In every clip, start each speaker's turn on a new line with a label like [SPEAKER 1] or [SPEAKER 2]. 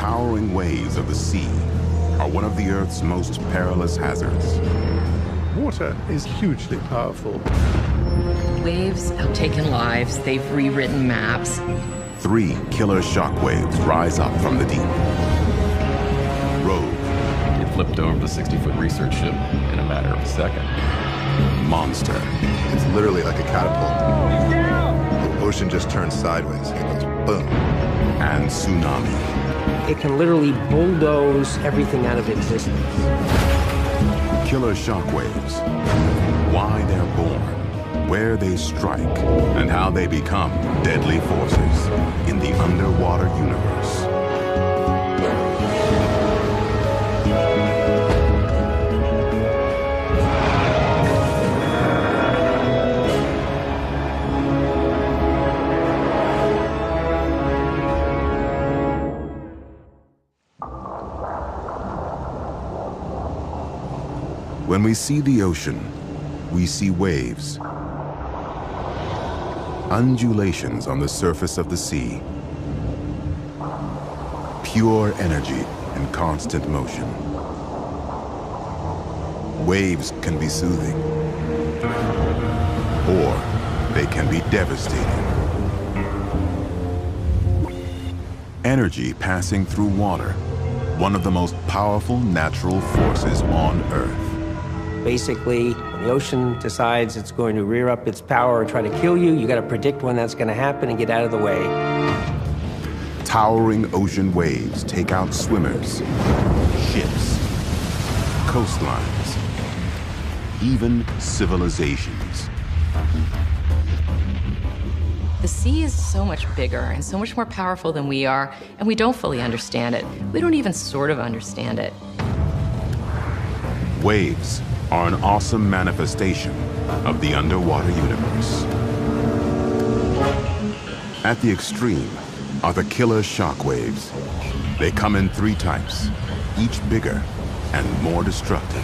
[SPEAKER 1] towering waves of the sea are one of the Earth's most perilous hazards.
[SPEAKER 2] Water is hugely powerful.
[SPEAKER 3] Waves have taken lives, they've rewritten maps.
[SPEAKER 1] 3 killer shock waves rise up from the deep. Rogue.
[SPEAKER 4] It flipped over the 60-foot research ship in a matter of a second.
[SPEAKER 1] Monster.
[SPEAKER 5] It's literally like a catapult. He's down! The ocean just turns sideways. It goes boom.
[SPEAKER 1] And tsunami.
[SPEAKER 6] It can literally bulldoze everything out of existence.
[SPEAKER 1] Killer shock waves. Why they're born, where they strike, and how they become deadly forces in the underwater universe. When we see the ocean, we see waves, undulations on the surface of the sea, pure energy and constant motion. Waves can be soothing, or they can be devastating. Energy passing through water, one of the most powerful natural forces on Earth.
[SPEAKER 6] Basically, when the ocean decides it's going to rear up its power and try to kill you, you got to predict when that's going to happen and get out of the way.
[SPEAKER 1] Towering ocean waves take out swimmers, ships, coastlines, even civilizations.
[SPEAKER 3] The sea is so much bigger and so much more powerful than we are, and we don't fully understand it. We don't even sort of understand it.
[SPEAKER 1] Waves are an awesome manifestation of the underwater universe. At the extreme are the killer shock waves. They come in 3 types, each bigger and more destructive.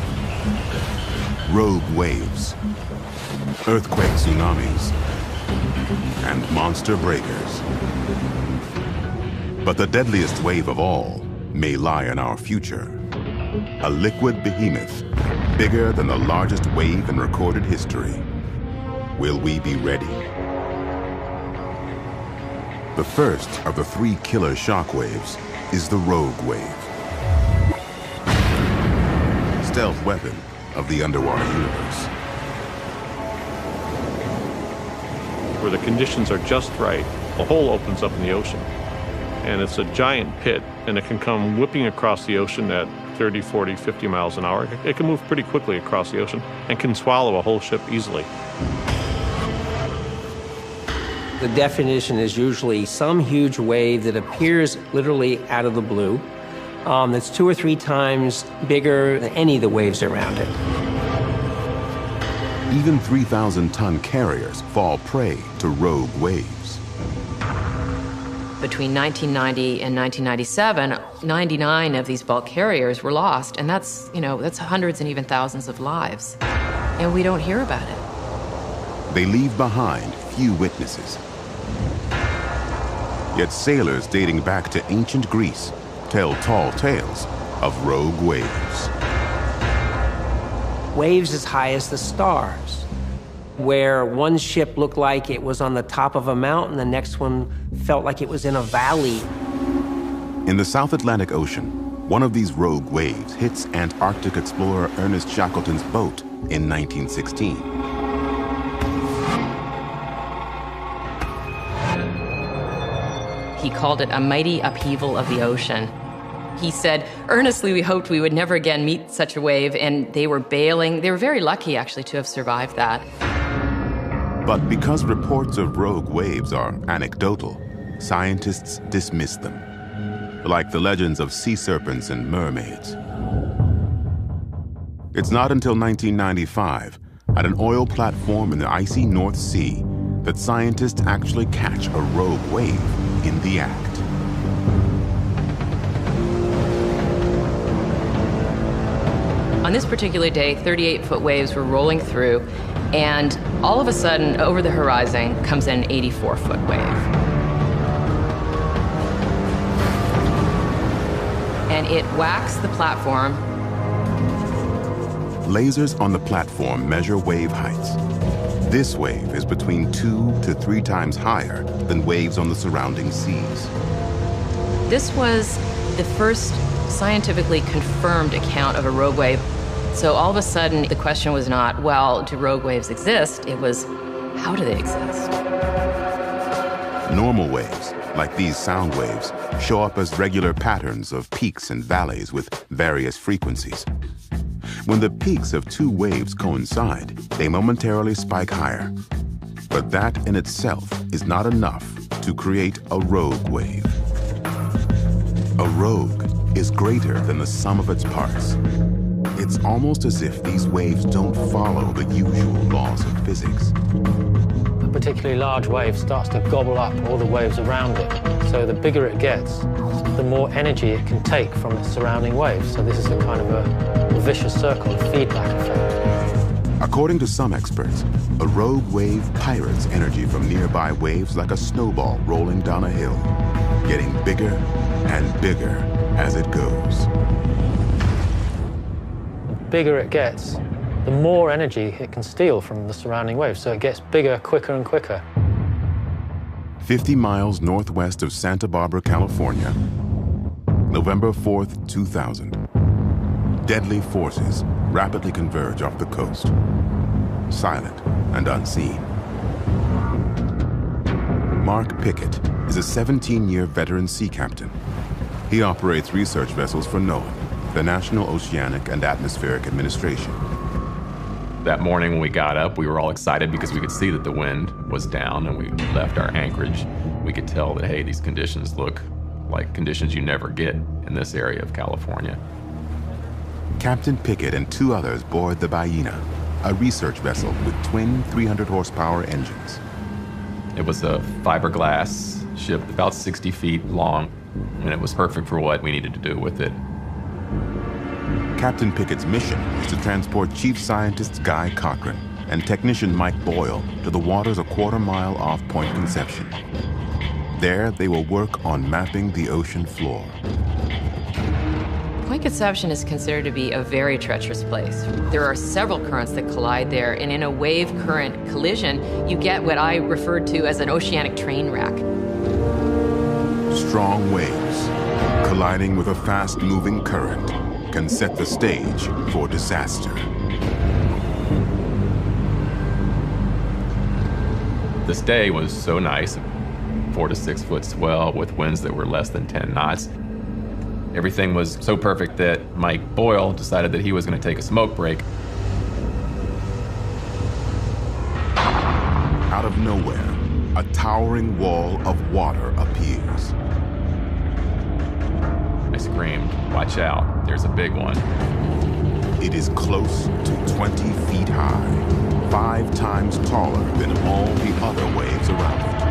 [SPEAKER 1] Rogue waves, earthquake tsunamis, and monster breakers. But the deadliest wave of all may lie in our future. A liquid behemoth, bigger than the largest wave in recorded history. Will we be ready? The first of the 3 killer shock waves is the Rogue wave. Stealth weapon of the underwater universe.
[SPEAKER 2] Where the conditions are just right, a hole opens up in the ocean. And it's a giant pit, and it can come whipping across the ocean at 30, 40, 50 miles an hour. It can move pretty quickly across the ocean and can swallow a whole ship easily.
[SPEAKER 6] The definition is usually some huge wave that appears literally out of the blue, that's 2 or 3 times bigger than any of the waves around it.
[SPEAKER 1] Even 3,000-ton carriers fall prey to rogue waves.
[SPEAKER 3] Between 1990 and 1997, 99 of these bulk carriers were lost, and that's hundreds and even thousands of lives. And we don't hear about it.
[SPEAKER 1] They leave behind few witnesses. Yet sailors dating back to ancient Greece tell tall tales of rogue waves.
[SPEAKER 6] Waves as high as the stars, where one ship looked like it was on the top of a mountain, the next one felt like it was in a valley.
[SPEAKER 1] In the South Atlantic Ocean, one of these rogue waves hits Antarctic explorer Ernest Shackleton's boat in 1916.
[SPEAKER 3] He called it a mighty upheaval of the ocean. He said, earnestly we hoped we would never again meet such a wave, and they were bailing. They were very lucky, actually, to have survived that.
[SPEAKER 1] But because reports of rogue waves are anecdotal, scientists dismiss them, like the legends of sea serpents and mermaids. It's not until 1995, at an oil platform in the icy North Sea, that scientists actually catch a rogue wave in the act.
[SPEAKER 3] On this particular day, 38-foot waves were rolling through, and all of a sudden, over the horizon comes an 84-foot wave. it whacks the platform.
[SPEAKER 1] Lasers on the platform measure wave heights. This wave is between 2 to 3 times higher than waves on the surrounding seas.
[SPEAKER 3] This was the first scientifically confirmed account of a rogue wave. So all of a sudden, the question was not, well, do rogue waves exist? It was, how do they exist?
[SPEAKER 1] Normal waves, like these sound waves, show up as regular patterns of peaks and valleys with various frequencies. When the peaks of 2 waves coincide, they momentarily spike higher. But that in itself is not enough to create a rogue wave. A rogue is greater than the sum of its parts. It's almost as if these waves don't follow the usual laws of physics.
[SPEAKER 7] A particularly large wave starts to gobble up all the waves around it. So the bigger it gets, the more energy it can take from its surrounding waves. So this is a kind of a vicious circle, a feedback effect.
[SPEAKER 1] According to some experts, a rogue wave pirates energy from nearby waves like a snowball rolling down a hill, getting bigger and bigger as it goes.
[SPEAKER 7] The bigger it gets, the more energy it can steal from the surrounding waves, so it gets bigger quicker and quicker.
[SPEAKER 1] 50 miles northwest of Santa Barbara, California, November 4th, 2000. Deadly forces rapidly converge off the coast, silent and unseen. Mark Pickett is a 17-year veteran sea captain. He operates research vessels for NOAA, the National Oceanic and Atmospheric Administration.
[SPEAKER 4] That morning when we got up, we were all excited because we could see that the wind was down and we left our anchorage. We could tell that, hey, these conditions look like conditions you never get in this area of California.
[SPEAKER 1] Captain Pickett and 2 others board the Ballena, a research vessel with twin 300 horsepower engines.
[SPEAKER 4] It was a fiberglass ship about 60 feet long, and it was perfect for what we needed to do with it.
[SPEAKER 1] Captain Pickett's mission is to transport Chief Scientist Guy Cochran and technician Mike Boyle to the waters a quarter mile off Point Conception. There, they will work on mapping the ocean floor.
[SPEAKER 3] Point Conception is considered to be a very treacherous place. There are several currents that collide there, and in a wave current collision, you get what I referred to as an oceanic train wreck.
[SPEAKER 1] Strong waves colliding with a fast-moving current can set the stage for disaster.
[SPEAKER 4] This day was so nice, 4 to 6 foot swell with winds that were less than 10 knots. Everything was so perfect that Mike Boyle decided that he was going to take a smoke break.
[SPEAKER 1] Out of nowhere, a towering wall of water appears.
[SPEAKER 4] I screamed, "Watch out, there's a big one."
[SPEAKER 1] It is close to 20 feet high, 5 times taller than all the other waves around it.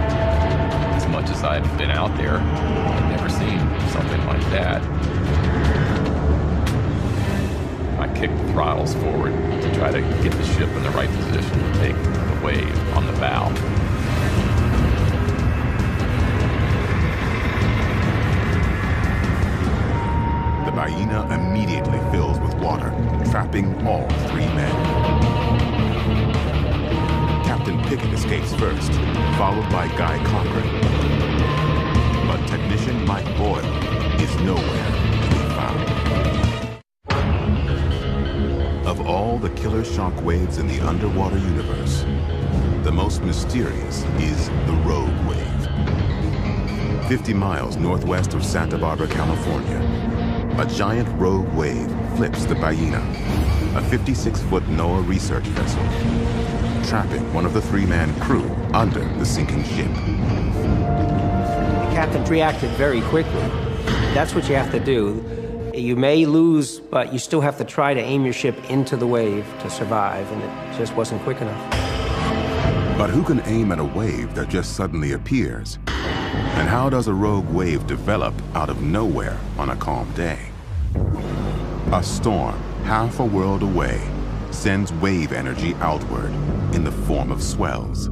[SPEAKER 4] As much as I've been out there, I've never seen something like that. I kicked the throttles forward to try to get the ship in the right position to take the wave on the bow.
[SPEAKER 1] The Ballena immediately fills with water, trapping all 3 men. Captain Pickett escapes first, followed by Guy Cochran. But technician Mike Boyle is nowhere to be found. Of all the killer shock waves in the underwater universe, the most mysterious is the rogue wave. 50 miles northwest of Santa Barbara, California, a giant rogue wave flips the Ballena, a 56-foot NOAA research vessel, trapping one of the 3-man crew under the sinking ship.
[SPEAKER 6] The captain reacted very quickly. That's what you have to do. You may lose, but you still have to try to aim your ship into the wave to survive, and it just wasn't quick enough.
[SPEAKER 1] But who can aim at a wave that just suddenly appears? And how does a rogue wave develop out of nowhere on a calm day? A storm half a world away sends wave energy outward in the form of swells.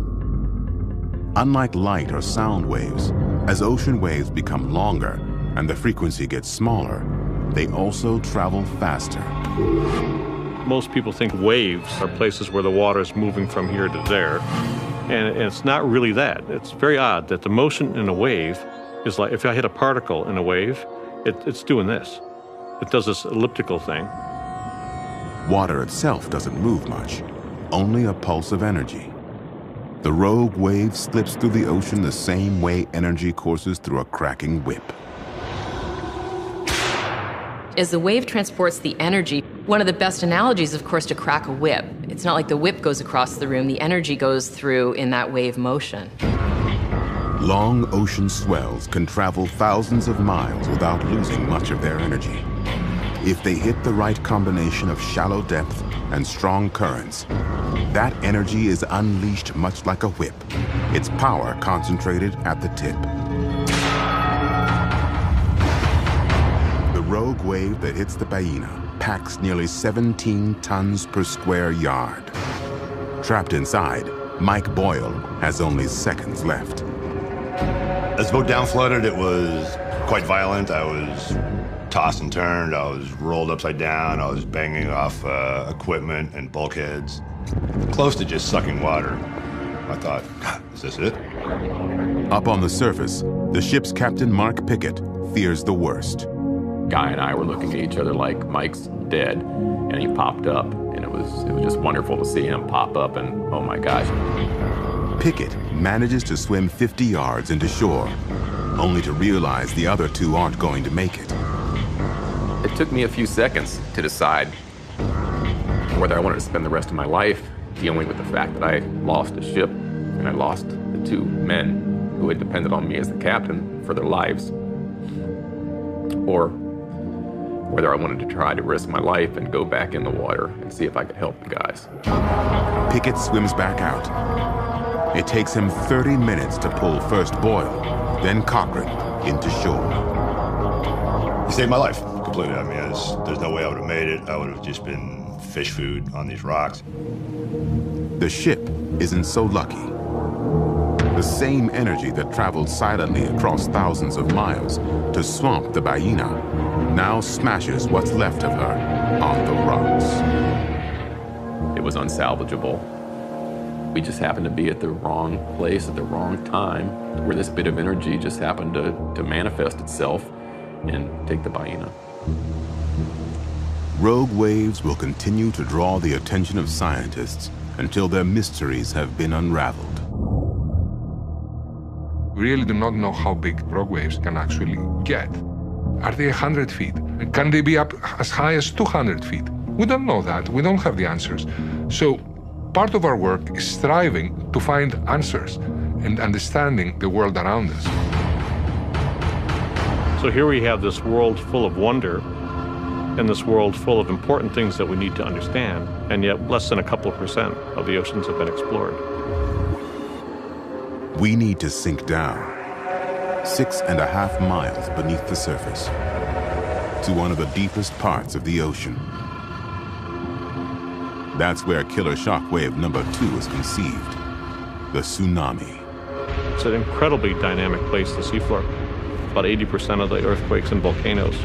[SPEAKER 1] Unlike light or sound waves, as ocean waves become longer and the frequency gets smaller, they also travel faster.
[SPEAKER 2] Most people think waves are places where the water is moving from here to there, and it's not really that. It's very odd that the motion in a wave is like, if I hit a particle in a wave, it's doing this. It does this elliptical thing.
[SPEAKER 1] Water itself doesn't move much, only a pulse of energy. The rogue wave slips through the ocean the same way energy courses through a cracking whip.
[SPEAKER 3] As the wave transports the energy, one of the best analogies, of course, to crack a whip. It's not like the whip goes across the room, the energy goes through in that wave motion.
[SPEAKER 1] Long ocean swells can travel thousands of miles without losing much of their energy. If they hit the right combination of shallow depth and strong currents, that energy is unleashed much like a whip, its power concentrated at the tip. The rogue wave that hits the Ballena packs nearly 17 tons per square yard. Trapped inside, Mike Boyle has only seconds left.
[SPEAKER 8] As the boat downflooded, it was quite violent. I was tossed and turned. I was rolled upside down. I was banging off equipment and bulkheads, close to just sucking water. I thought, is this it?
[SPEAKER 1] Up on the surface, the ship's captain, Mark Pickett, fears the worst.
[SPEAKER 4] Guy and I were looking at each other like Mike's dead, and he popped up, and it was just wonderful to see him pop up, and oh my gosh.
[SPEAKER 1] Pickett manages to swim 50 yards into shore, only to realize the other two aren't going to make it.
[SPEAKER 4] It took me a few seconds to decide whether I wanted to spend the rest of my life dealing with the fact that I lost a ship and I lost the two men who had depended on me as the captain for their lives, or whether I wanted to try to risk my life and go back in the water and see if I could help the guys.
[SPEAKER 1] Pickett swims back out. It takes him 30 minutes to pull first Boyle, then Cochran into shore.
[SPEAKER 8] He saved my life completely. I mean, there's no way I would have made it. I would have just been fish food on these rocks.
[SPEAKER 1] The ship isn't so lucky. The same energy that traveled silently across thousands of miles to swamp the Ballena now smashes what's left of her on the rocks.
[SPEAKER 4] It was unsalvageable. We just happened to be at the wrong place at the wrong time, where this bit of energy just happened to manifest itself and take the Ballena.
[SPEAKER 1] Rogue waves will continue to draw the attention of scientists until their mysteries have been unraveled.
[SPEAKER 9] We really do not know how big rogue waves can actually get. Are they 100 feet? Can they be up as high as 200 feet? We don't know that. We don't have the answers. So part of our work is striving to find answers and understanding the world around us.
[SPEAKER 2] So here we have this world full of wonder and this world full of important things that we need to understand, and yet less than a couple % of the oceans have been explored.
[SPEAKER 1] We need to sink down 6.5 miles beneath the surface to one of the deepest parts of the ocean. That's where killer shockwave number 2 is conceived, the tsunami.
[SPEAKER 2] It's an incredibly dynamic place, the seafloor. About 80% of the earthquakes and volcanoes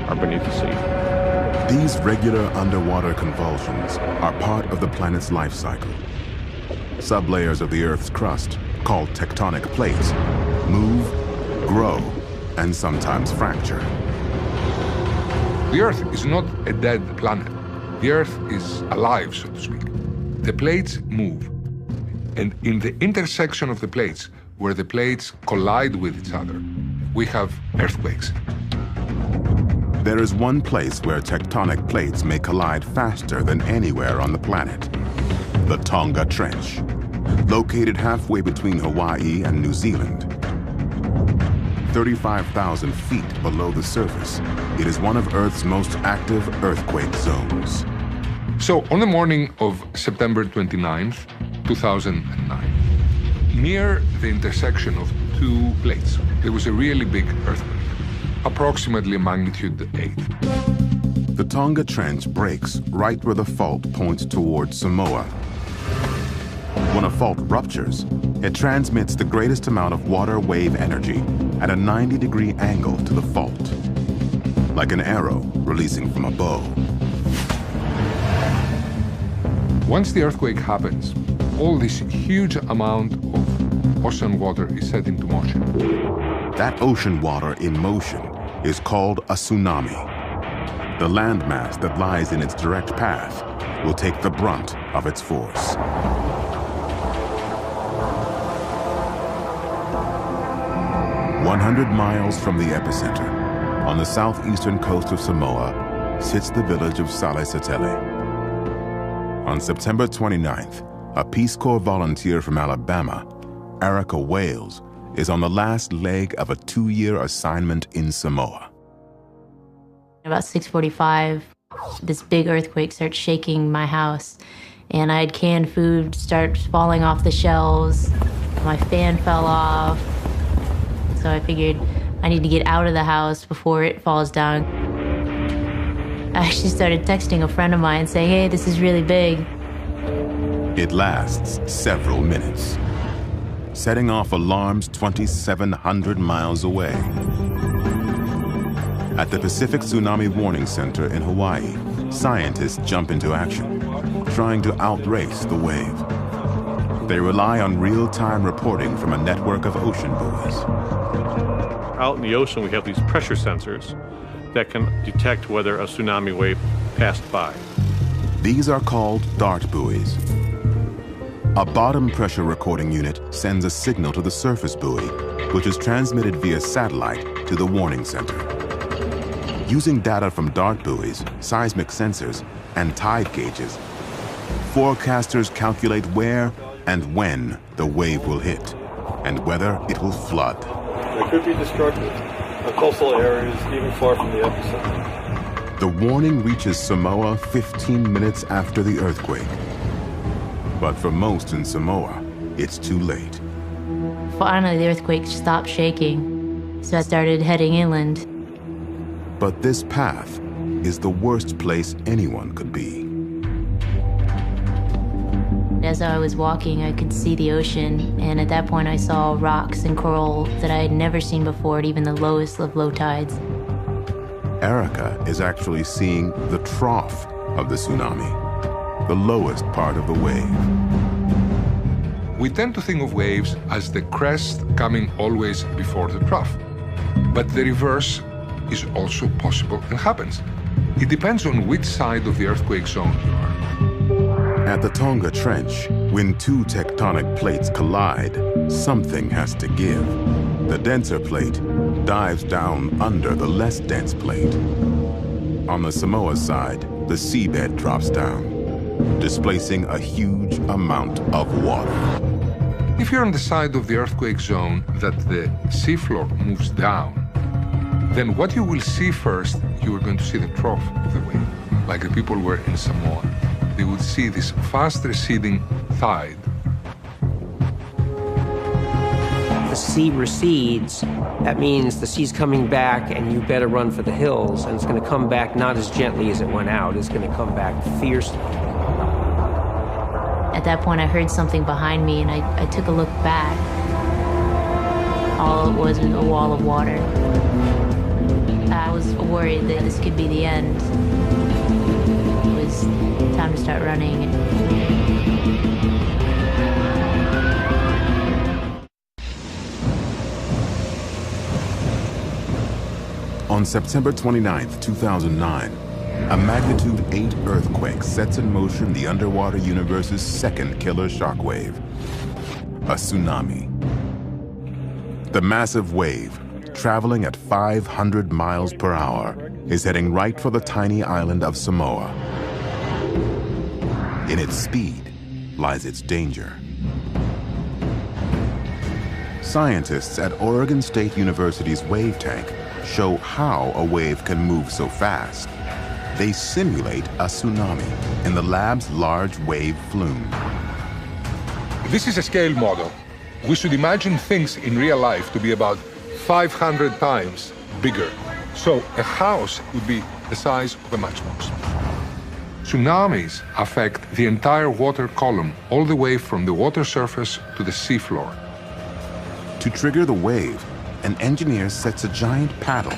[SPEAKER 2] are beneath the sea.
[SPEAKER 1] These regular underwater convulsions are part of the planet's life cycle. Sublayers of the Earth's crust, called tectonic plates, move, grow, and sometimes fracture.
[SPEAKER 9] The Earth is not a dead planet. The Earth is alive, so to speak. The plates move, and in the intersection of the plates, where the plates collide with each other, we have earthquakes.
[SPEAKER 1] There is one place where tectonic plates may collide faster than anywhere on the planet: the Tonga Trench, located halfway between Hawaii and New Zealand. 35,000 feet below the surface, it is one of Earth's most active earthquake zones.
[SPEAKER 9] So on the morning of September 29th, 2009, near the intersection of two plates, there was a really big earthquake, approximately magnitude 8.
[SPEAKER 1] The Tonga Trench breaks right where the fault points towards Samoa. When a fault ruptures, it transmits the greatest amount of water wave energy at a 90-degree angle to the fault. like an arrow releasing from a bow.
[SPEAKER 9] Once the earthquake happens, all this huge amount of ocean water is set into motion.
[SPEAKER 1] That ocean water in motion is called a tsunami. The landmass that lies in its direct path will take the brunt of its force. "100 miles from the epicenter, on the southeastern coast of Samoa, sits the village of Sale Satele. On September 29th, a Peace Corps volunteer from Alabama, Erica Wales, is on the last leg of a 2-year assignment in Samoa.
[SPEAKER 10] About 6:45, this big earthquake starts shaking my house, and I had canned food start falling off the shelves. My fan fell off. So I figured I need to get out of the house before it falls down. I actually started texting a friend of mine saying, hey, this is really big.
[SPEAKER 1] It lasts several minutes, setting off alarms 2,700 miles away. At the Pacific Tsunami Warning Center in Hawaii, scientists jump into action, trying to outrace the wave. They rely on real-time reporting from a network of ocean buoys.
[SPEAKER 2] Out in the ocean, we have these pressure sensors that can detect whether a tsunami wave passed by.
[SPEAKER 1] These are called DART buoys. A bottom pressure recording unit sends a signal to the surface buoy, which is transmitted via satellite to the warning center. Using data from DART buoys, seismic sensors, and tide gauges, forecasters calculate where and when the wave will hit, and whether it will flood.
[SPEAKER 11] It could be destructive on coastal areas even far from the epicenter.
[SPEAKER 1] The warning reaches Samoa 15 minutes after the earthquake. But for most in Samoa, it's too late.
[SPEAKER 10] Finally, the earthquake stopped shaking, so I started heading inland.
[SPEAKER 1] But this path is the worst place anyone could be.
[SPEAKER 10] As I was walking, I could see the ocean, and at that point I saw rocks and coral that I had never seen before at even the lowest of low tides.
[SPEAKER 1] Erica is actually seeing the trough of the tsunami, the lowest part of the wave.
[SPEAKER 9] We tend to think of waves as the crest coming always before the trough. But the reverse is also possible and happens. It depends on which side of the earthquake zone you are.
[SPEAKER 1] At the Tonga Trench, when two tectonic plates collide, something has to give. The denser plate dives down under the less dense plate. On the Samoa side, the seabed drops down, displacing a huge amount of water.
[SPEAKER 9] If you're on the side of the earthquake zone that the seafloor moves down, then what you will see first, you are going to see the trough of the wave, like the people were in Samoa. They would see this fast receding tide.
[SPEAKER 6] The sea recedes, that means the sea's coming back and you better run for the hills, and it's going to come back not as gently as it went out, it's going to come back fiercely.
[SPEAKER 10] At that point, I heard something behind me, and I took a look back. All it was a wall of water. I was worried that this could be the end. It was time to start running.
[SPEAKER 1] On September 29, 2009, a magnitude 8 earthquake sets in motion the underwater universe's second killer shockwave, a tsunami. The massive wave, traveling at 500 miles per hour, is heading right for the tiny island of Samoa. In its speed lies its danger. Scientists at Oregon State University's wave tank show how a wave can move so fast. They simulate a tsunami in the lab's large wave flume.
[SPEAKER 9] This is a scale model. We should imagine things in real life to be about 500 times bigger. So a house would be the size of a matchbox. Tsunamis affect the entire water column, all the way from the water surface to the seafloor.
[SPEAKER 1] To trigger the wave, an engineer sets a giant paddle,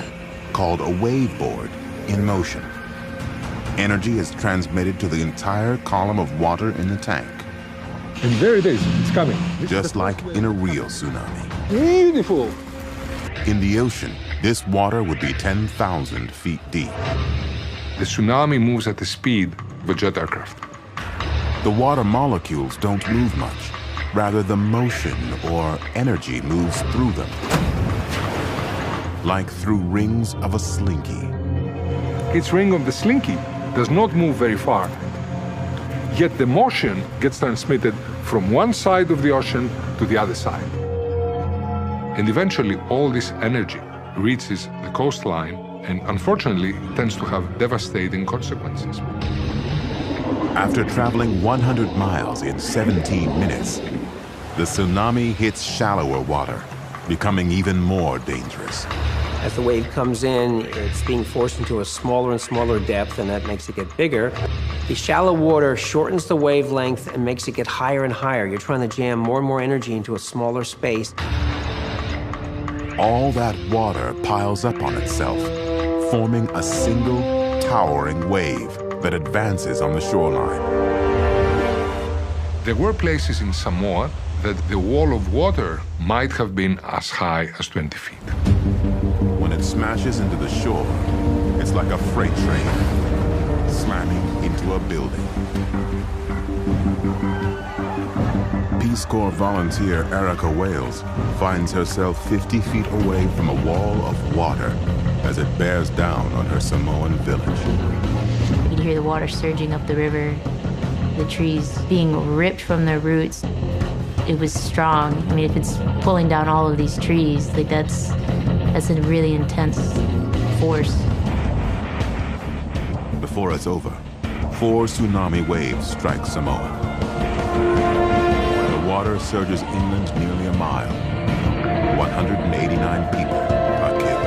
[SPEAKER 1] called a wave board in motion. Energy is transmitted to the entire column of water in the tank.
[SPEAKER 9] And there it is, it's coming.
[SPEAKER 1] Just like in a real tsunami.
[SPEAKER 9] Beautiful.
[SPEAKER 1] In the ocean, this water would be 10,000 feet deep.
[SPEAKER 9] The tsunami moves at the speed of a jet aircraft.
[SPEAKER 1] The water molecules don't move much. Rather, the motion or energy moves through them, like through rings of a slinky.
[SPEAKER 9] Its ring of the slinky does not move very far. Yet the motion gets transmitted from one side of the ocean to the other side. And eventually all this energy reaches the coastline and unfortunately tends to have devastating consequences.
[SPEAKER 1] After traveling 100 miles in 17 minutes, the tsunami hits shallower water, becoming even more dangerous.
[SPEAKER 6] As the wave comes in, it's being forced into a smaller and smaller depth, and that makes it get bigger. The shallow water shortens the wavelength and makes it get higher and higher. You're trying to jam more and more energy into a smaller space.
[SPEAKER 1] All that water piles up on itself, forming a single towering wave that advances on the shoreline.
[SPEAKER 9] There were places in Samoa that the wall of water might have been as high as 20 feet.
[SPEAKER 1] When it smashes into the shore, it's like a freight train slamming into a building. Peace Corps volunteer Erica Wales finds herself 50 feet away from a wall of water as it bears down on her Samoan village.
[SPEAKER 10] You can hear the water surging up the river, the trees being ripped from their roots. It was strong. I mean, if it's pulling down all of these trees, like that's a really intense force.
[SPEAKER 1] Before it's over, 4 tsunami waves strike Samoa. The water surges inland nearly a mile. 189 people are killed.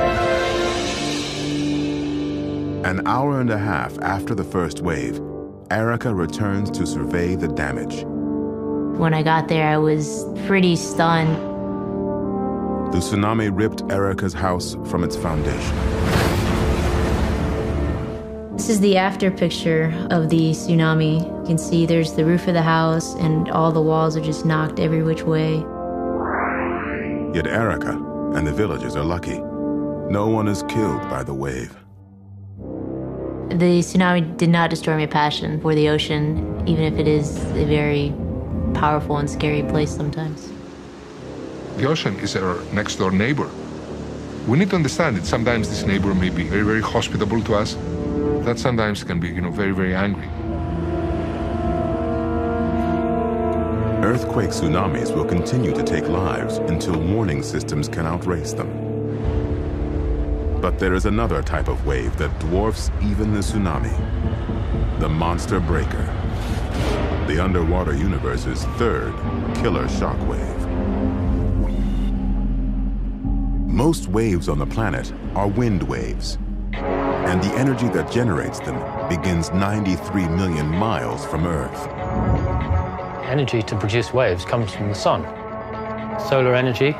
[SPEAKER 1] An hour and a half after the first wave, Erica returns to survey the damage.
[SPEAKER 10] When I got there, I was pretty stunned.
[SPEAKER 1] The tsunami ripped Erica's house from its foundation.
[SPEAKER 10] This is the after picture of the tsunami. You can see there's the roof of the house and all the walls are just knocked every which way.
[SPEAKER 1] Yet Erica and the villagers are lucky. No one is killed by the wave.
[SPEAKER 10] The tsunami did not destroy my passion for the ocean, even if it is a very powerful and scary place sometimes.
[SPEAKER 9] The ocean is our next door neighbor. We need to understand that sometimes this neighbor may be very, very hospitable to us. That sometimes can be, very, very angry.
[SPEAKER 1] Earthquake tsunamis will continue to take lives until warning systems can outrace them. But there is another type of wave that dwarfs even the tsunami: the monster breaker, the underwater universe's third killer shockwave. Most waves on the planet are wind waves, and the energy that generates them begins 93 million miles from Earth.
[SPEAKER 7] Energy to produce waves comes from the sun. Solar energy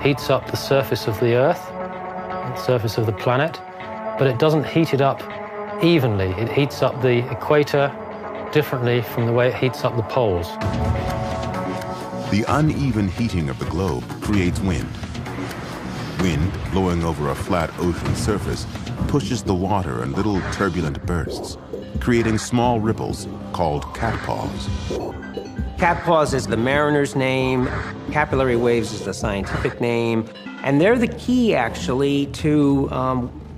[SPEAKER 7] heats up the surface of the Earth, the surface of the planet, but it doesn't heat it up evenly. It heats up the equator differently from the way it heats up the poles.
[SPEAKER 1] The uneven heating of the globe creates wind. Wind blowing over a flat ocean surface pushes the water in little turbulent bursts, creating small ripples called catpaws.
[SPEAKER 6] Catpaws is the mariner's name. Capillary waves is the scientific name. And they're the key, actually, to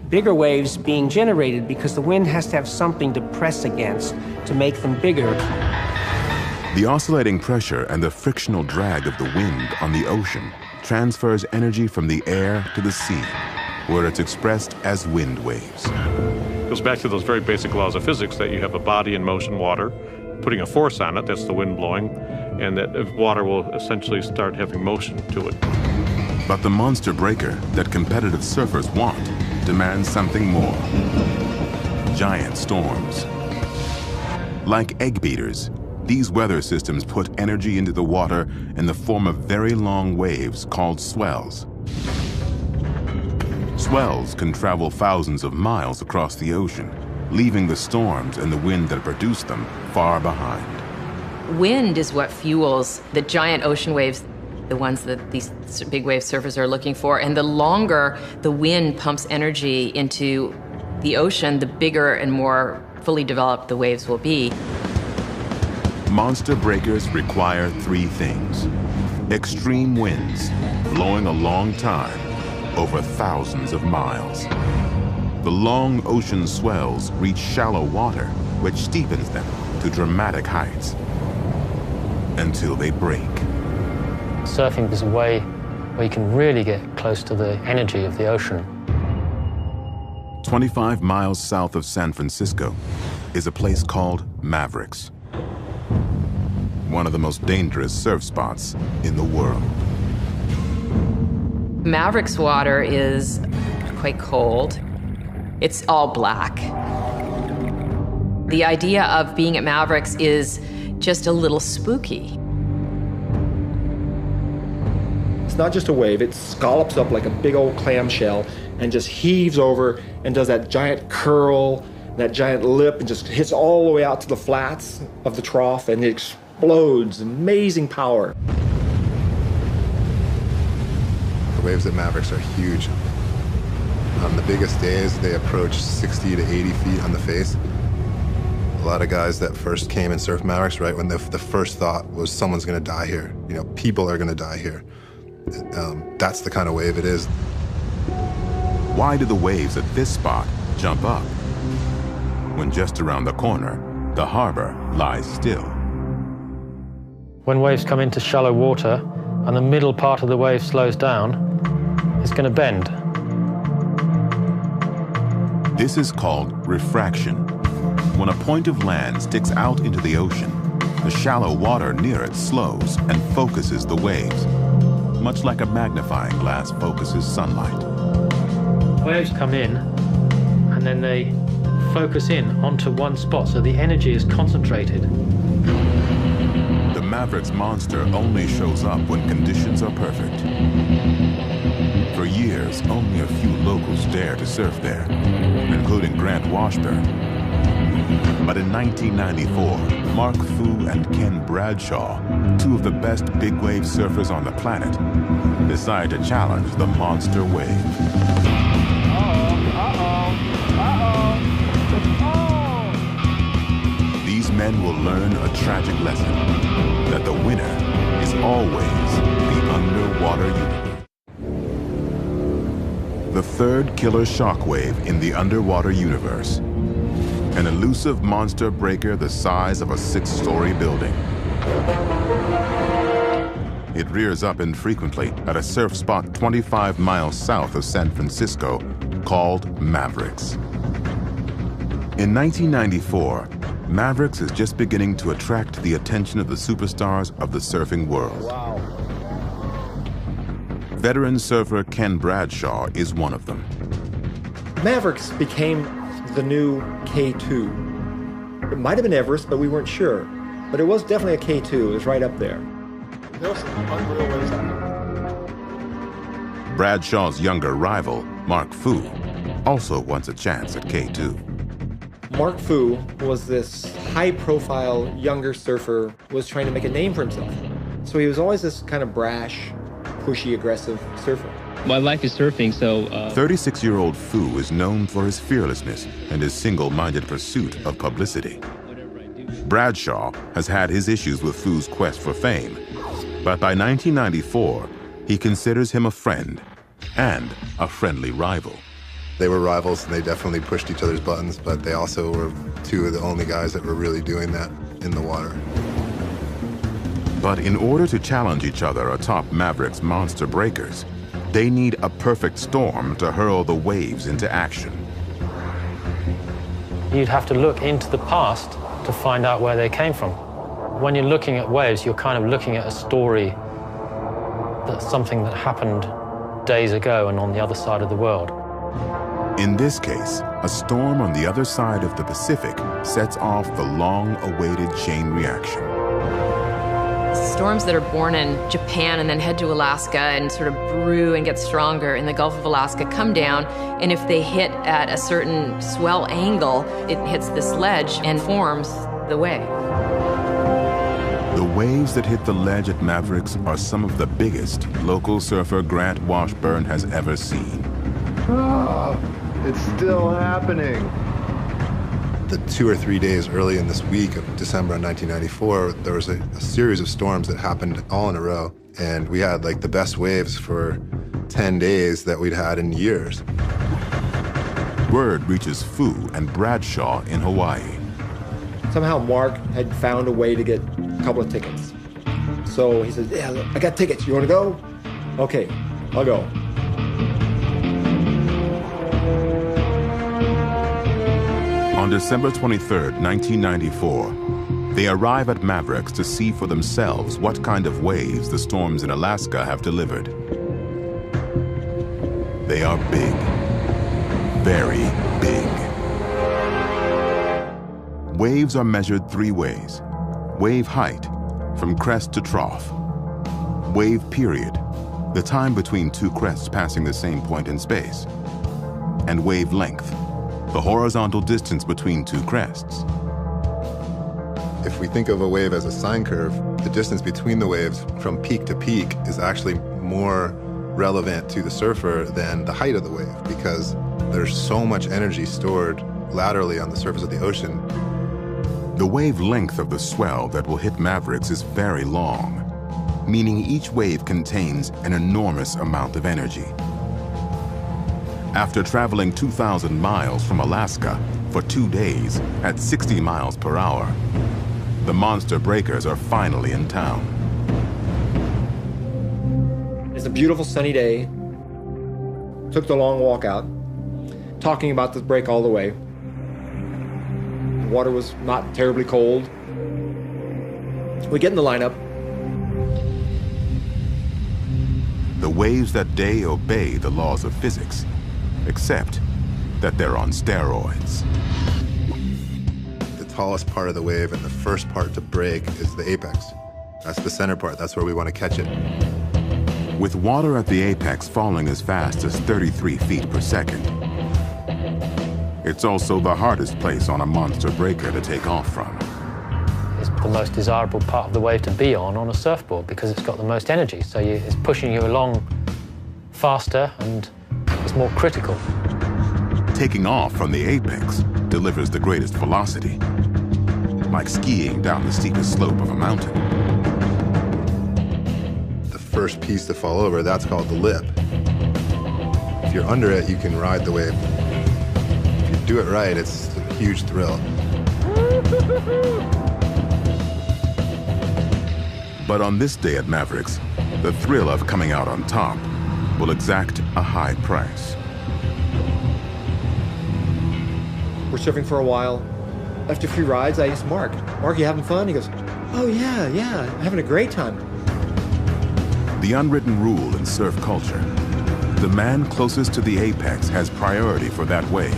[SPEAKER 6] bigger waves being generated because the wind has to have something to press against to make them bigger.
[SPEAKER 1] The oscillating pressure and the frictional drag of the wind on the ocean transfers energy from the air to the sea, where it's expressed as wind waves.
[SPEAKER 2] It goes back to those very basic laws of physics that you have a body in motion, water, putting a force on it, that's the wind blowing, and that water will essentially start having motion to it.
[SPEAKER 1] But the monster breaker that competitive surfers want demands something more: giant storms. Like egg beaters, these weather systems put energy into the water in the form of very long waves called swells. swells can travel thousands of miles across the ocean, leaving the storms and the wind that produced them far behind.
[SPEAKER 3] Wind is what fuels the giant ocean waves, the ones that these big wave surfers are looking for. And the longer the wind pumps energy into the ocean, the bigger and more fully developed the waves will be.
[SPEAKER 1] Monster breakers require three things: extreme winds, blowing a long time, over thousands of miles. The long ocean swells reach shallow water, which steepens them to dramatic heights, until they break.
[SPEAKER 7] Surfing is a way where you can really get close to the energy of the ocean.
[SPEAKER 1] 25 miles south of San Francisco is a place called Mavericks, one of the most dangerous surf spots in the world.
[SPEAKER 3] Mavericks water is quite cold. It's all black. The idea of being at Mavericks is just a little spooky.
[SPEAKER 12] It's not just a wave, it scallops up like a big old clamshell and just heaves over and does that giant curl, that giant lip, and just hits all the way out to the flats of the trough, and it explodes. Amazing power.
[SPEAKER 5] The waves at Mavericks are huge. On the biggest days, they approach 60 to 80 feet on the face. A lot of guys that first came and surfed Mavericks, right, when the first thought was someone's gonna die here. You know, people are gonna die here. That's the kind of wave it is.
[SPEAKER 1] Why do the waves at this spot jump up, when just around the corner, the harbor lies still?
[SPEAKER 7] When waves come into shallow water and the middle part of the wave slows down, it's going to bend.
[SPEAKER 1] This is called refraction. When a point of land sticks out into the ocean, the shallow water near it slows and focuses the waves, much like a magnifying glass focuses sunlight.
[SPEAKER 7] Waves come in and then they focus in onto one spot, so the energy is concentrated.
[SPEAKER 1] The Mavericks monster only shows up when conditions are perfect. For years, only a few locals dare to surf there, including Grant Washburn. But in 1994, Mark Fu and Ken Bradshaw, two of the best big wave surfers on the planet, decided to challenge the monster wave. These men will learn a tragic lesson, that the winner is always the underwater universe. The third killer shockwave in the underwater universe. An elusive monster breaker the size of a 6-story building. It rears up infrequently at a surf spot 25 miles south of San Francisco called Mavericks. In 1994, Mavericks is just beginning to attract the attention of the superstars of the surfing world.
[SPEAKER 12] Wow.
[SPEAKER 1] Veteran surfer Ken Bradshaw is one of them.
[SPEAKER 12] Mavericks became the new K2. It might have been Everest, but we weren't sure. But it was definitely a K2. It was right up there. There was some unreal waves out there.
[SPEAKER 1] Bradshaw's younger rival, Mark Fu, also wants a chance at K2.
[SPEAKER 12] Mark Fu was this high-profile younger surfer who was trying to make a name for himself. So he was always this kind of brash, pushy, aggressive surfer.
[SPEAKER 13] My life is surfing, so...
[SPEAKER 1] 36-year-old Fu is known for his fearlessness and his single-minded pursuit of publicity. Bradshaw has had his issues with Fu's quest for fame, but by 1994, he considers him a friend and a friendly rival.
[SPEAKER 5] They were rivals and they definitely pushed each other's buttons, but they also were two of the only guys that were really doing that in the water.
[SPEAKER 1] But in order to challenge each other atop Mavericks monster breakers, they need a perfect storm to hurl the waves into action.
[SPEAKER 7] You'd have to look into the past to find out where they came from. When you're looking at waves, you're kind of looking at a story, that's something that happened days ago and on the other side of the world.
[SPEAKER 1] In this case, a storm on the other side of the Pacific sets off the long-awaited chain reaction.
[SPEAKER 3] Storms that are born in Japan and then head to Alaska and sort of brew and get stronger in the Gulf of Alaska come down, and if they hit at a certain swell angle, it hits this ledge and forms the wave.
[SPEAKER 1] The waves that hit the ledge at Mavericks are some of the biggest local surfer Grant Washburn has ever seen.
[SPEAKER 5] Oh, it's still happening. The 2 or 3 days early in this week of December of 1994, there was a series of storms that happened all in a row. And we had like the best waves for 10 days that we'd had in years.
[SPEAKER 1] Word reaches Fu and Bradshaw in Hawaii.
[SPEAKER 12] Somehow Mark had found a way to get a couple of tickets. So he says, yeah, look, I got tickets. You want to go? Okay, I'll go.
[SPEAKER 1] On December 23, 1994, they arrive at Mavericks to see for themselves what kind of waves the storms in Alaska have delivered. They are big, very big. Waves are measured 3 ways. Wave height, from crest to trough. Wave period, the time between 2 crests passing the same point in space. And wave length, the horizontal distance between 2 crests.
[SPEAKER 5] If we think of a wave as a sine curve, the distance between the waves from peak to peak is actually more relevant to the surfer than the height of the wave, because there's so much energy stored laterally on the surface of the ocean.
[SPEAKER 1] The wave length of the swell that will hit Mavericks is very long, meaning each wave contains an enormous amount of energy. After traveling 2,000 miles from Alaska for 2 days at 60 miles per hour, the monster breakers are finally in town.
[SPEAKER 12] It's a beautiful sunny day. Took the long walk out, talking about this break all the way. The water was not terribly cold. We get in the lineup.
[SPEAKER 1] The waves that day obey the laws of physics, except that they're on steroids.
[SPEAKER 5] The tallest part of the wave and the first part to break is the apex. That's the center part. That's where we want to catch it.
[SPEAKER 1] With water at the apex falling as fast as 33 feet per second, it's also the hardest place on a monster breaker to take off from.
[SPEAKER 7] It's the most desirable part of the wave to be on a surfboard because it's got the most energy. So it's pushing you along faster and it's more critical.
[SPEAKER 1] Taking off from the apex delivers the greatest velocity, like skiing down the steepest slope of a mountain.
[SPEAKER 5] The first piece to fall over, that's called the lip. If you're under it, you can ride the wave. If you do it right, it's a huge thrill.
[SPEAKER 1] But on this day at Mavericks, the thrill of coming out on top will exact a high price.
[SPEAKER 12] We're surfing for a while. After a few rides, I asked Mark, you having fun? He goes, oh yeah, I'm having a great time.
[SPEAKER 1] The unwritten rule in surf culture, the man closest to the apex has priority for that wave.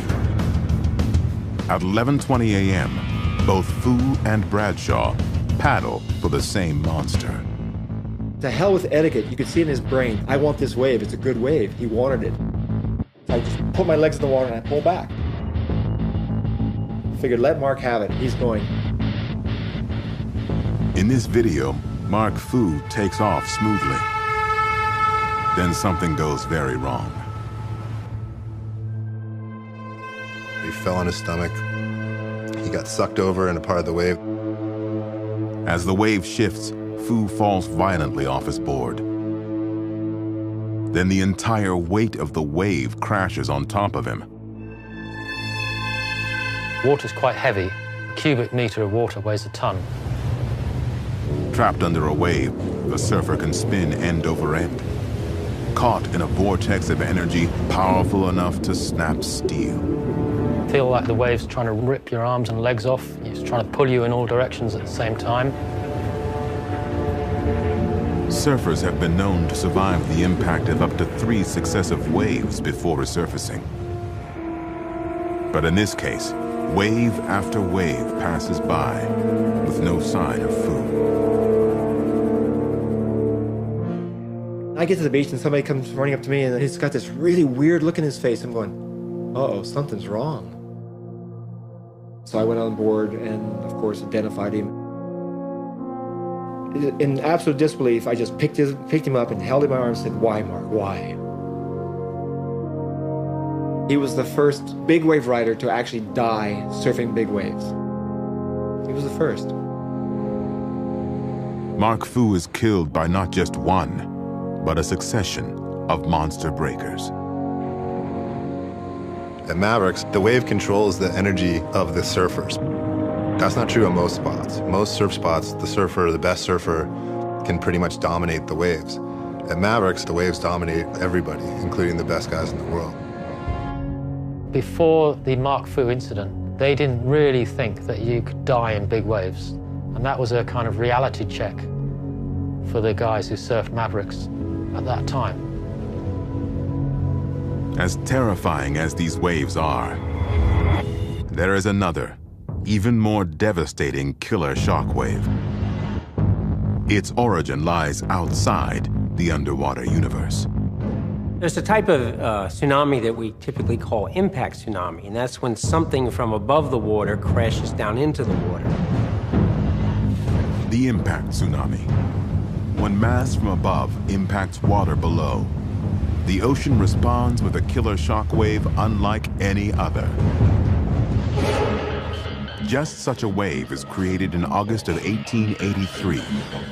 [SPEAKER 1] At 11:20 a.m., both Fu and Bradshaw paddle for the same monster.
[SPEAKER 12] To hell with etiquette, you could see in his brain, I want this wave, it's a good wave. He wanted it. So I just put my legs in the water and I pull back. Figured let Mark have it, he's going.
[SPEAKER 1] In this video, Mark Fu takes off smoothly. Then something goes very wrong.
[SPEAKER 5] He fell on his stomach. He got sucked over in a part of the wave.
[SPEAKER 1] As the wave shifts, Fu falls violently off his board. Then the entire weight of the wave crashes on top of him.
[SPEAKER 7] Water's quite heavy. A cubic meter of water weighs a ton.
[SPEAKER 1] Trapped under a wave, the surfer can spin end over end, caught in a vortex of energy powerful enough to snap steel.
[SPEAKER 7] Feel like the wave's trying to rip your arms and legs off. It's trying to pull you in all directions at the same time.
[SPEAKER 1] Surfers have been known to survive the impact of up to 3 successive waves before resurfacing. But in this case, wave after wave passes by with no sign of Fu.
[SPEAKER 12] I get to the beach and somebody comes running up to me and he's got this really weird look in his face. I'm going, uh-oh, something's wrong. So I went on board and, of course, identified him. In absolute disbelief, I just picked him up and held him in my arms and said, why, Mark, why? He was the first big wave rider to actually die surfing big waves. He was the first.
[SPEAKER 1] Mark Fu is killed by not just one, but a succession of monster breakers.
[SPEAKER 5] At Mavericks, the wave controls the energy of the surfers. That's not true on most spots. Most surf spots, the best surfer, can pretty much dominate the waves. At Mavericks, the waves dominate everybody, including the best guys in the world.
[SPEAKER 7] Before the Mark Fu incident, they didn't really think that you could die in big waves. And that was a kind of reality check for the guys who surfed Mavericks at that time.
[SPEAKER 1] As terrifying as these waves are, there is another, even more devastating killer shockwave. Its origin lies outside the underwater universe.
[SPEAKER 6] There's a type of tsunami that we typically call impact tsunami, and that's when something from above the water crashes down into the water.
[SPEAKER 1] The impact tsunami. When mass from above impacts water below, the ocean responds with a killer shockwave unlike any other. Just such a wave is created in August of 1883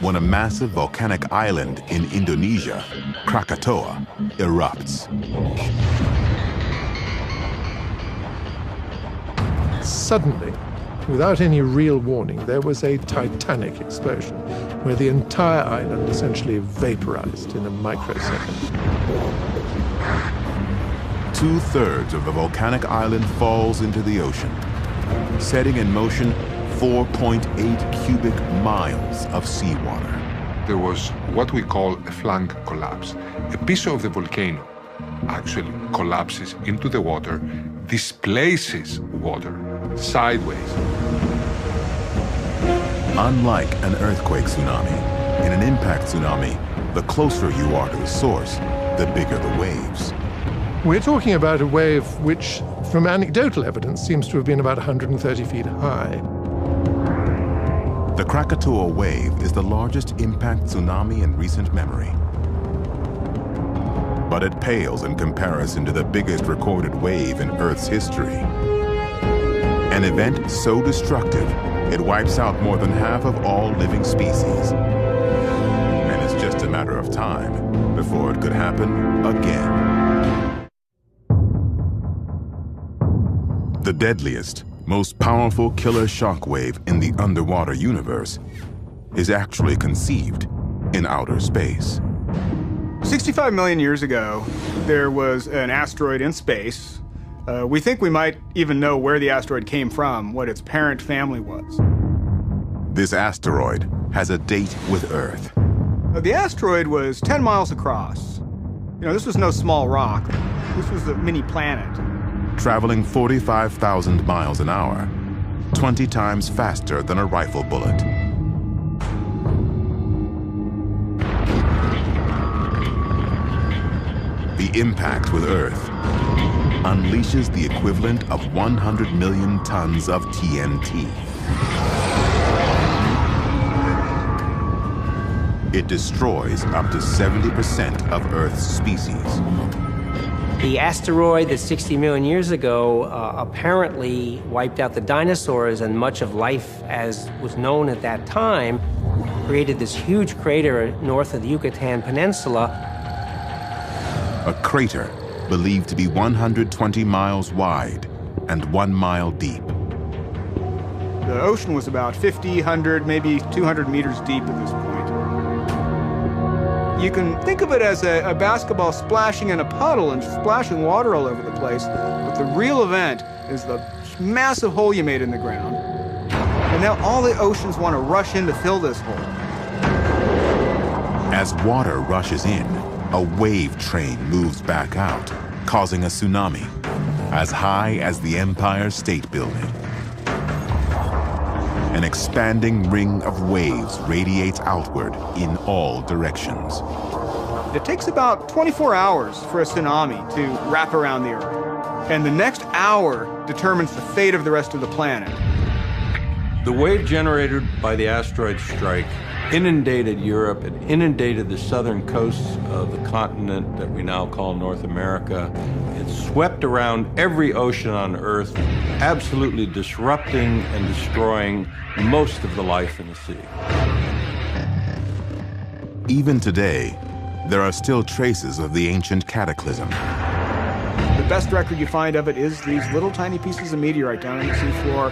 [SPEAKER 1] when a massive volcanic island in Indonesia, Krakatoa, erupts.
[SPEAKER 14] Suddenly, without any real warning, there was a titanic explosion where the entire island essentially vaporized in a microsecond.
[SPEAKER 1] 2/3 of the volcanic island falls into the ocean, setting in motion 4.8 cubic miles of seawater.
[SPEAKER 9] There was what we call a flank collapse. A piece of the volcano actually collapses into the water, displaces water sideways.
[SPEAKER 1] Unlike an earthquake tsunami, in an impact tsunami, the closer you are to the source, the bigger the waves.
[SPEAKER 14] We're talking about a wave which, from anecdotal evidence, seems to have been about 130 feet high.
[SPEAKER 1] The Krakatoa wave is the largest impact tsunami in recent memory. But it pales in comparison to the biggest recorded wave in Earth's history. An event so destructive, it wipes out more than half of all living species. And it's just a matter of time before it could happen again. The deadliest, most powerful killer shockwave in the underwater universe is actually conceived in outer space.
[SPEAKER 15] 65 million years ago, there was an asteroid in space. We think we might even know where the asteroid came from, what its parent family was.
[SPEAKER 1] This asteroid has a date with Earth.
[SPEAKER 15] The asteroid was 10 miles across. You know, this was no small rock. This was a mini planet.
[SPEAKER 1] Traveling 45,000 miles an hour, 20 times faster than a rifle bullet. The impact with Earth unleashes the equivalent of 100 million tons of TNT. It destroys up to 70% of Earth's species.
[SPEAKER 6] The asteroid that 60 million years ago apparently wiped out the dinosaurs and much of life as was known at that time, created this huge crater north of the Yucatan Peninsula.
[SPEAKER 1] A crater believed to be 120 miles wide and 1 mile deep.
[SPEAKER 15] The ocean was about 50, 100, maybe 200 meters deep at this point. You can think of it as a basketball splashing in a puddle and splashing water all over the place. But the real event is the massive hole you made in the ground. And now all the oceans want to rush in to fill this hole.
[SPEAKER 1] As water rushes in, a wave train moves back out, causing a tsunami as high as the Empire State Building. An expanding ring of waves radiates outward in all directions.
[SPEAKER 15] It takes about 24 hours for a tsunami to wrap around the Earth, and the next hour determines the fate of the rest of the planet.
[SPEAKER 16] The wave generated by the asteroid strike inundated Europe, it inundated the southern coasts of the continent that we now call North America. It swept around every ocean on Earth, absolutely disrupting and destroying most of the life in the sea.
[SPEAKER 1] Even today, there are still traces of the ancient cataclysm.
[SPEAKER 15] The best record you find of it is these little tiny pieces of meteorite down on the seafloor.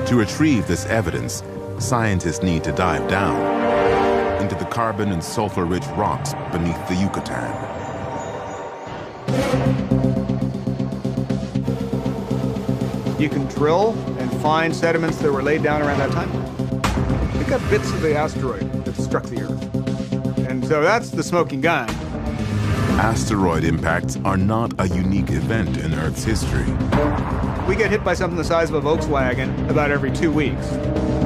[SPEAKER 1] To retrieve this evidence, scientists need to dive down into the carbon and sulfur-rich rocks beneath the Yucatan.
[SPEAKER 15] You can drill and find sediments that were laid down around that time. We've got bits of the asteroid that struck the Earth. And so that's the smoking gun.
[SPEAKER 1] Asteroid impacts are not a unique event in Earth's history.
[SPEAKER 15] We get hit by something the size of a Volkswagen about every 2 weeks.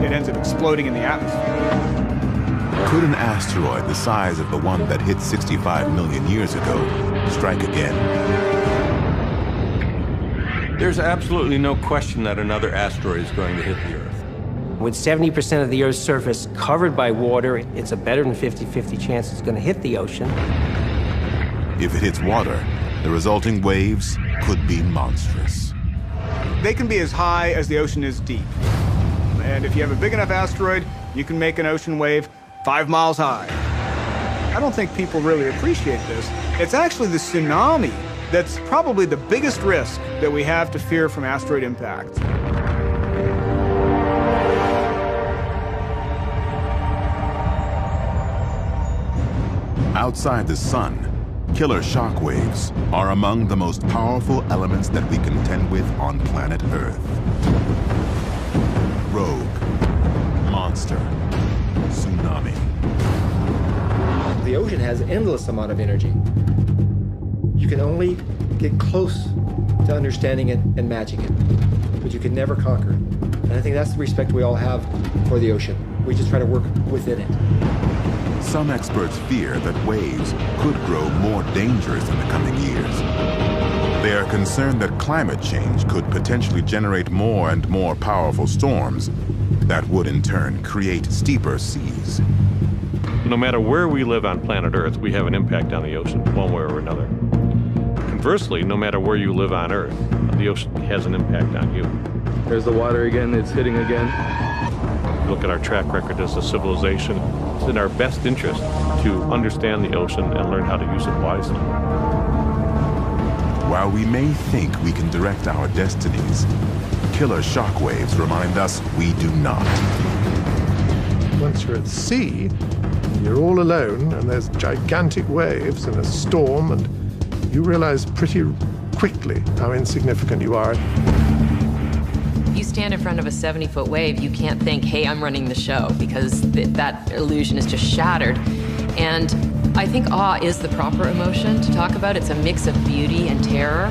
[SPEAKER 15] It ends up exploding in the atmosphere.
[SPEAKER 1] Could an asteroid the size of the one that hit 65 million years ago strike again?
[SPEAKER 16] There's absolutely no question that another asteroid is going to hit the Earth.
[SPEAKER 6] With 70% of the Earth's surface covered by water, it's a better than 50-50 chance it's going to hit the ocean.
[SPEAKER 1] If it hits water, the resulting waves could be monstrous.
[SPEAKER 15] They can be as high as the ocean is deep. And if you have a big enough asteroid, you can make an ocean wave 5 miles high. I don't think people really appreciate this. It's actually the tsunami that's probably the biggest risk that we have to fear from asteroid impacts.
[SPEAKER 1] Outside the sun, killer shock waves are among the most powerful elements that we contend with on planet Earth. Rogue, monster, tsunami.
[SPEAKER 12] The ocean has an endless amount of energy. You can only get close to understanding it and matching it, but you can never conquer it. And I think that's the respect we all have for the ocean. We just try to work within it.
[SPEAKER 1] Some experts fear that waves could grow more dangerous in the coming years. They are concerned that climate change could potentially generate more and more powerful storms that would in turn create steeper seas.
[SPEAKER 2] No matter where we live on planet Earth, we have an impact on the ocean, one way or another. Conversely, no matter where you live on Earth, the ocean has an impact on you.
[SPEAKER 11] There's the water again, it's hitting again.
[SPEAKER 2] Look at our track record as a civilization. It's in our best interest to understand the ocean and learn how to use it wisely.
[SPEAKER 1] While we may think we can direct our destinies, killer shockwaves remind us we do not.
[SPEAKER 14] Once you're at sea, you're all alone, and there's gigantic waves and a storm, and you realize pretty quickly how insignificant you are.
[SPEAKER 3] You stand in front of a 70-foot wave, you can't think, hey, I'm running the show, because that illusion is just shattered. And I think awe is the proper emotion to talk about. It's a mix of beauty and terror.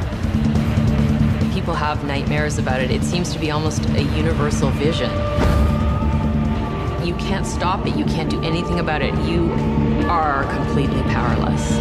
[SPEAKER 3] People have nightmares about it. It seems to be almost a universal vision. You can't stop it. You can't do anything about it. You are completely powerless.